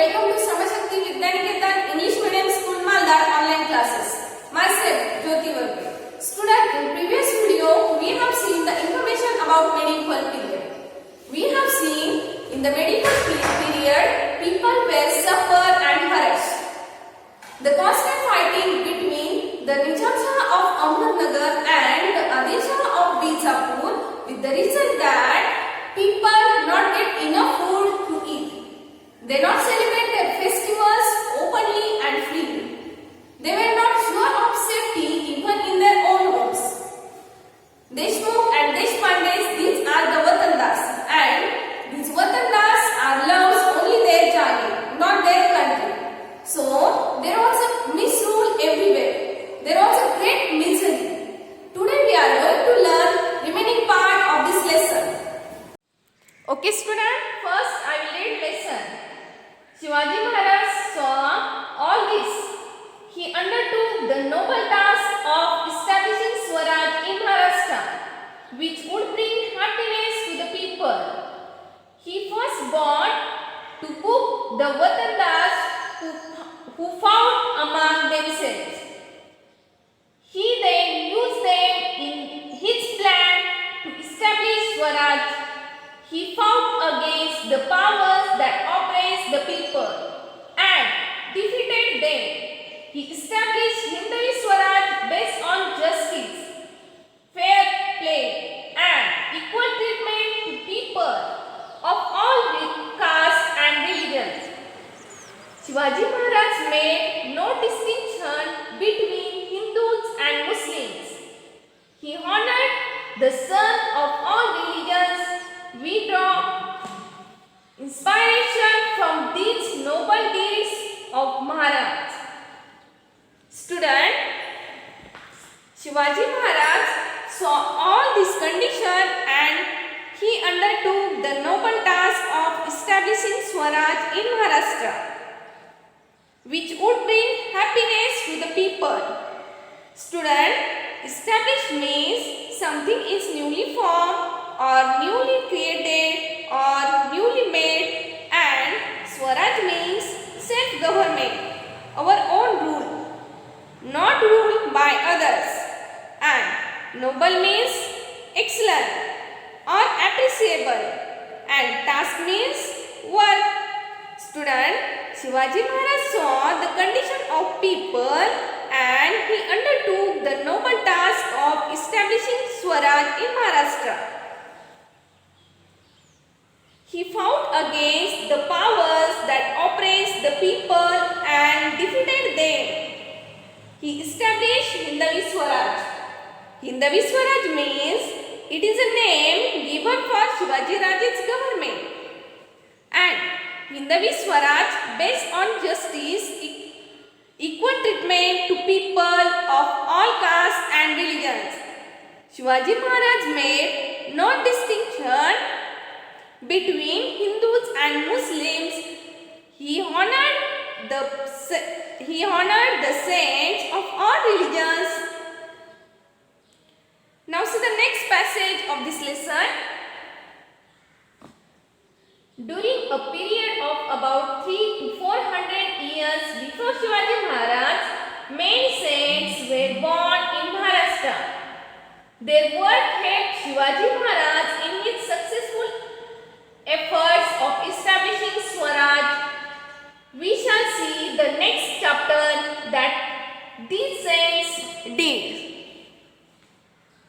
welcome to Samashakti Vidyaniketan English Medium School Maldar online classes. Myself, Jyoti Varghese. Student, in previous video, we have seen the information about medieval period. We have seen in the medieval period, people were suffered and harassed. The constant fighting between the Nizamshah of Ahmednagar and the Adilshah of Bijapur, with the result that people not get enough food to eat. They not celebrate their festivals openly and freely. They were not sure of safety even in their own homes. Deshmukh and Deshpandes, these are the Vatandas, and these Vatandas are loves only their jagir, not their country. So there was a misrule everywhere. There was a great misery. Today we are going to learn remaining part of this lesson. Okay student, first I will read lesson. Shivaji Maharaj saw all this. He undertook the noble task of establishing Swaraj in Maharashtra, which would bring happiness to the people. He first bought to cook the Vatandas who fought among themselves. He then used them in his plan to establish Swaraj. He fought against the powers that oppressed the people and defeated them. He established Hindavi Swaraj based on justice, fair play and equal treatment to people of all castes and religions. Shivaji Maharaj made no distinction between Hindus and Muslims. He honored the son of all religions. We draw inspiration from these noble deeds of Maharaj. Student, Shivaji Maharaj saw all these conditions and he undertook the noble task of establishing Swaraj in Maharashtra, which would bring happiness to the people. Student, established means something is newly formed or newly created or newly made, and Swaraj means self-government, our own rule, not ruled by others, and noble means excellent or appreciable, and task means work. Student, Shivaji Maharaj saw the condition of people and he undertook the noble task of establishing Swaraj in Maharashtra. He fought against the powers that oppressed the people and defeated them. He established Hindavi Swaraj. Hindavi Swaraj means it is a name given for Shivaji Raja's government. And Hindavi Swaraj based on justice, equal treatment to people of all castes and religions. Shivaji Maharaj made no distinction between Hindus and Muslims. He honored the saints of all religions. Now see the next passage of this lesson. During a period of about 300 to 400 years before Shivaji Maharaj, many saints were born in Maharashtra. Their work helped Shivaji Maharaj in his successful efforts of establishing Swaraj. We shall see the next chapter that these saints did.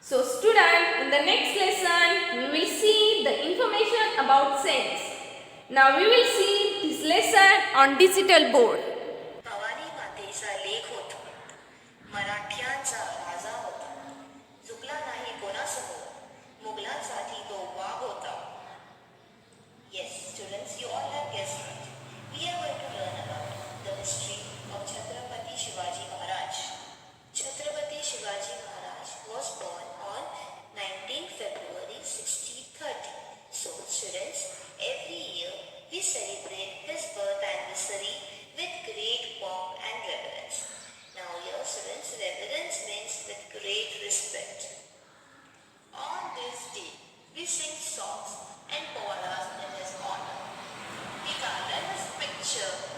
So student, in the next lesson we will see the information about saints. Now we will see this lesson on digital board. Bhavani मातेचा लेख होता, मराठ्यांचा राजा होता, चुकला नाही कोणासमोर, मुघलांसाठी तो वाघ होता. Yes, students, you all have guessed right. We are going to learn about the history of Chhatrapati Shivaji Maharaj. Chhatrapati Shivaji Maharaj was born on 19 February 1630. So, students, every year we celebrate his birth anniversary with great pomp and reverence. Now, here, students, reverence means with great respect. On this day, we sing songs and poems in his honor. We garland his picture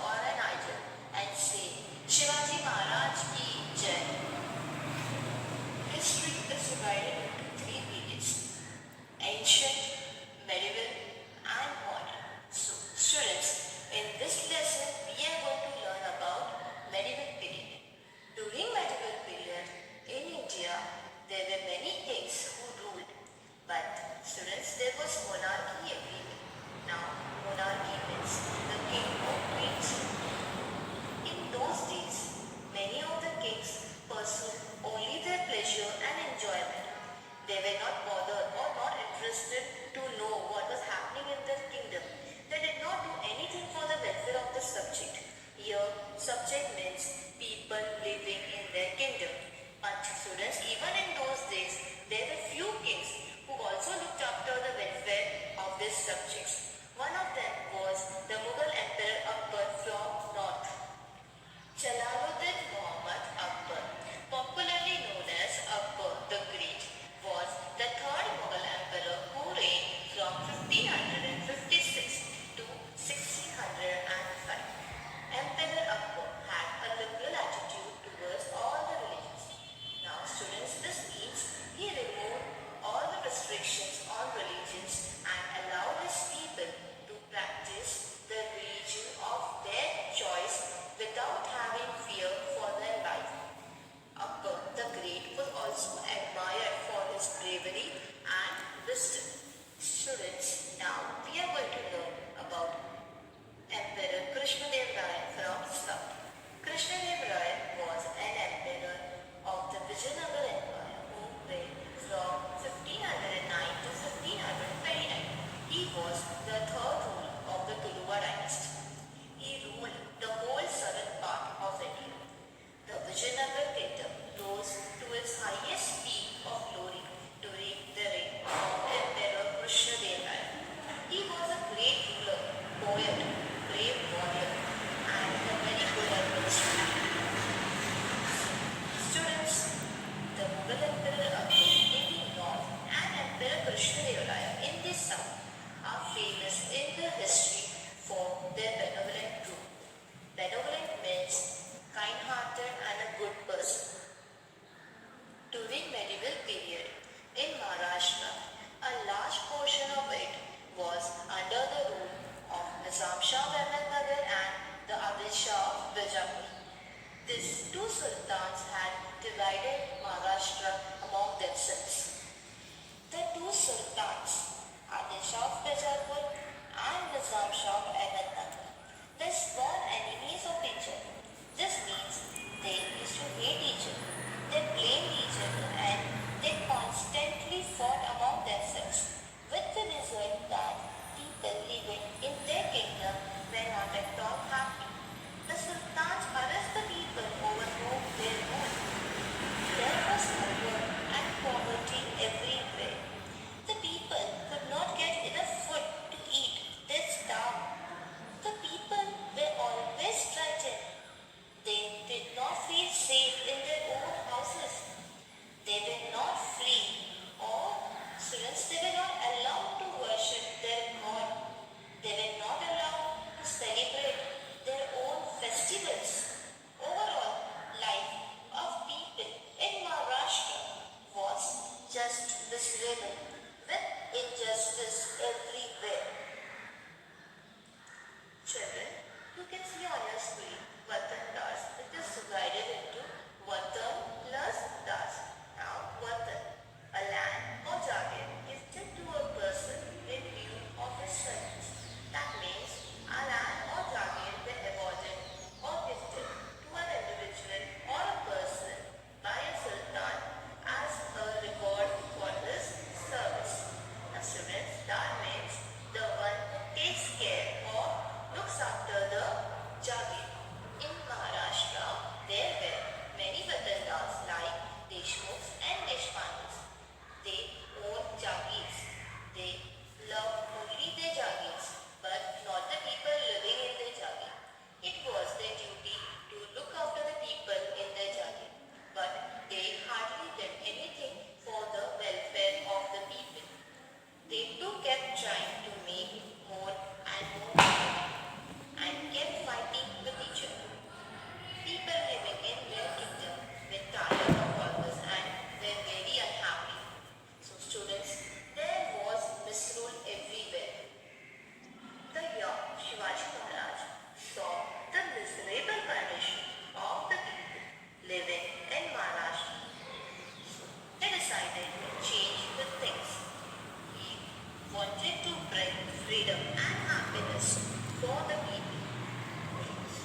These two sultans had divided Maharashtra among themselves. The two sultans, Adil Shah of Bijapur and Nizam Shah of Ahmednagar, were sworn enemies of each other. This means they used to hate each other, they blamed each other, and they constantly fought among themselves, with the result that people living in their kingdom were not at all happy. The sultans harassed the people over whom they ruled. There was hunger and poverty everywhere. The people could not get enough food to eat. They starved. The people were always frightened. They did not feel safe in their own houses. They were not free, or since they were not allowed to worship their God, they were not allowed to celebrate their own festivals. Overall, life of people in Maharashtra was just miserable, with injustice everywhere. Children, you can see on your screen Vatan Das. It is divided into Vatan plus Das. Now, Vatan, a land or jagir gifted to a person in view of his service. That means a land or jagir were awarded or gifted to an individual or a person by a sultan as a reward for his service. Now, students, that means the one who takes care or looks after the jagir. In Maharashtra, there were many Vatandars like Deshmukhs and Deshpandes. They owned jagirs. They loved only their jagirs, but not the people living in their jagir. It was their duty to look after the people in their jagir, but they hardly did anything for the welfare of the people. They too kept trying to make more and more money and kept fighting with each other. People living in their kingdom were tired of all this and were very unhappy. So students, there was misrule everywhere. The year Shivaji Maharaj saw the miserable condition of the people living in Maharashtra. So they decided to change the things. He wanted to bring freedom and happiness for the people.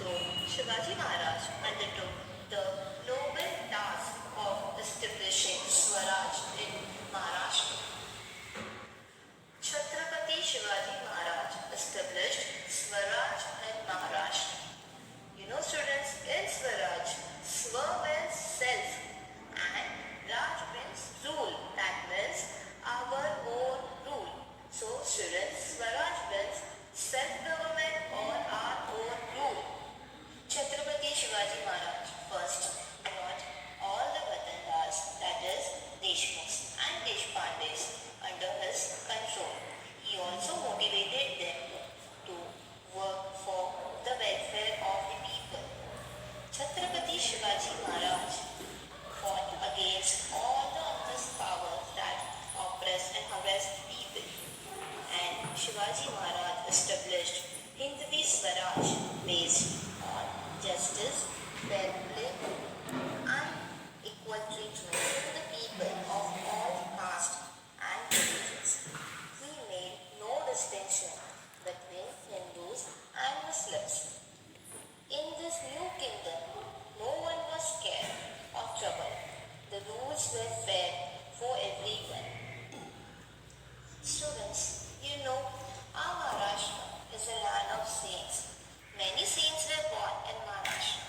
So Shivaji Maharaj undertook the noble task of establishing Swaraj in Maharashtra. Chhatrapati Shivaji Maharaj established Swaraj in Maharashtra. You know students, in Swaraj, Swa means self and Raj means rule. That means our own rule. So students, Swaraj means self-government or our own rule. Chhatrapati Shivaji Maharaj first brought all the Vatandars, that is Deshmukhs and Deshpandes, under his control. He also motivated them to work for the welfare of the people. Chhatrapati Shivaji Maharaj fought against all the unjust powers that oppressed and harassed people. And Shivaji Maharaj established Hindvi Swaraj based on justice, fair play, and equal treatment to the people of all castes and religions. He made no distinction between Hindus and Muslims. In this new kingdom, no one was scared of trouble. The rules were fair for everyone. Students, you know, our Maharashtra is a land of saints. Many saints were born in Maharashtra.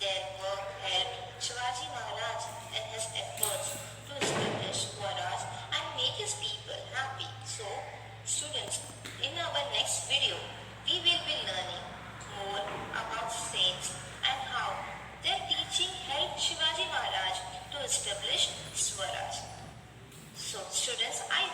Their work helped Shivaji Maharaj in his efforts to establish Swaraj and make his people happy. So, students, in our next video, we will be learning more about saints and how their teaching helped Shivaji Maharaj to establish Swaraj. So, students, I